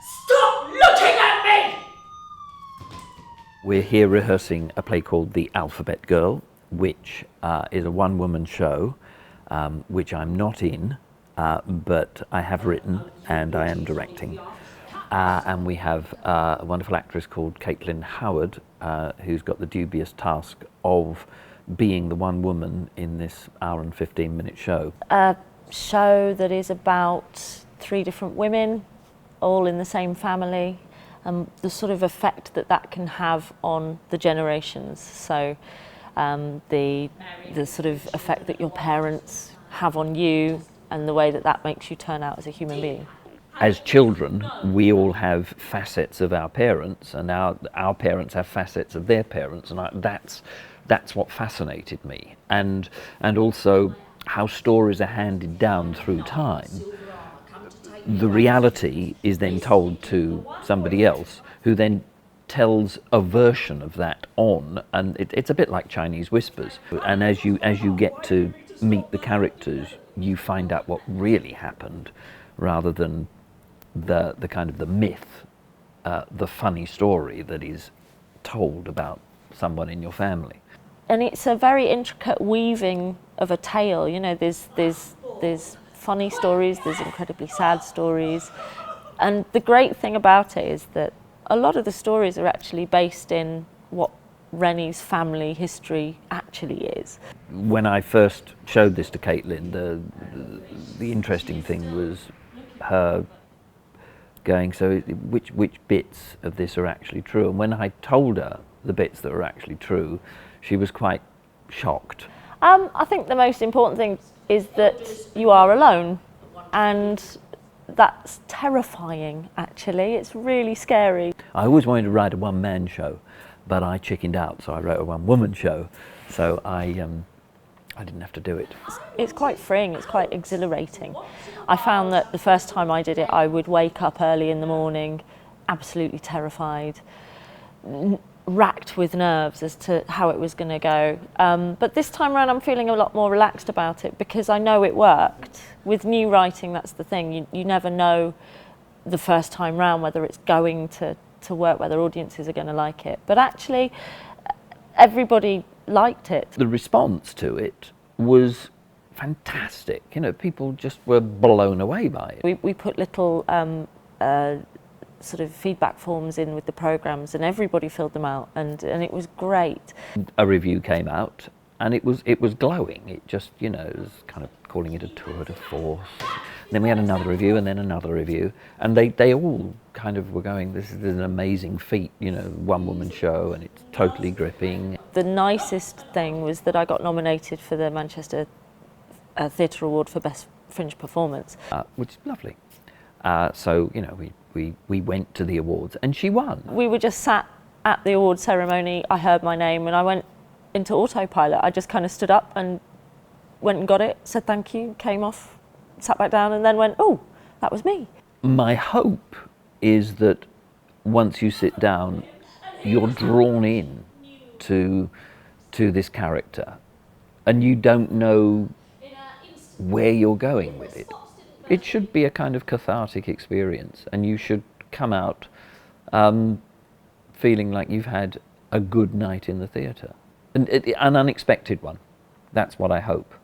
Stop looking at me! We're here rehearsing a play called The Alphabet Girl, which is a one-woman show, which I'm not in, but I have written and I am directing. And we have a wonderful actress called Kaitlin Howard, who's got the dubious task of being the one woman in this hour and 15-minute show. A show that is about 3 different women, all in the same family, and the sort of effect that that can have on the generations. So the sort of effect that your parents have on you and the way that that makes you turn out as a human being. As children, we all have facets of our parents, and our parents have facets of their parents, and that's what fascinated me. And also how stories are handed down through time. The reality is then told to somebody else, who then tells a version of that on, and it's a bit like Chinese whispers. And as you get to meet the characters, you find out what really happened, rather than the kind of the myth, the funny story that is told about someone in your family. And it's a very intricate weaving of a tale. You know, there's funny stories, there's incredibly sad stories, and the great thing about it is that a lot of the stories are actually based in what Renny's family history actually is. When I first showed this to Kaitlin, the interesting thing was her going, so which bits of this are actually true? And when I told her the bits that were actually true, she was quite shocked. I think the most important thing is that you are alone, and that's terrifying, actually. It's really scary. I always wanted to write a one-man show, but I chickened out, so I wrote a one-woman show, so I didn't have to do it. It's quite freeing, it's quite exhilarating. I found that the first time I did it, I would wake up early in the morning, absolutely terrified, racked with nerves as to how it was going to go. But this time around I'm feeling a lot more relaxed about it, because I know it worked. With new writing, that's the thing, you never know the first time round whether it's going to work, whether audiences are going to like it. But actually, everybody liked it. The response to it was fantastic. You know, people just were blown away by it. We put little sort of feedback forms in with the programmes, and everybody filled them out, and it was great. A review came out, and it was glowing. It just, you know, it was kind of calling it a tour de force. Then we had another review, and then another review, and they all kind of were going, this is an amazing feat, you know, one-woman show, and it's totally gripping. The nicest thing was that I got nominated for the Manchester Theatre Award for Best Fringe Performance. Which is lovely. So, you know, we went to the awards, and she won. We were just sat at the award ceremony, I heard my name, and I went into autopilot. I just kind of stood up and went and got it, said thank you, came off, sat back down, and then went, oh, that was me. My hope is that once you sit down, you're drawn in to this character, and you don't know where you're going with it. It should be a kind of cathartic experience, and you should come out feeling like you've had a good night in the theatre. An unexpected one. That's what I hope.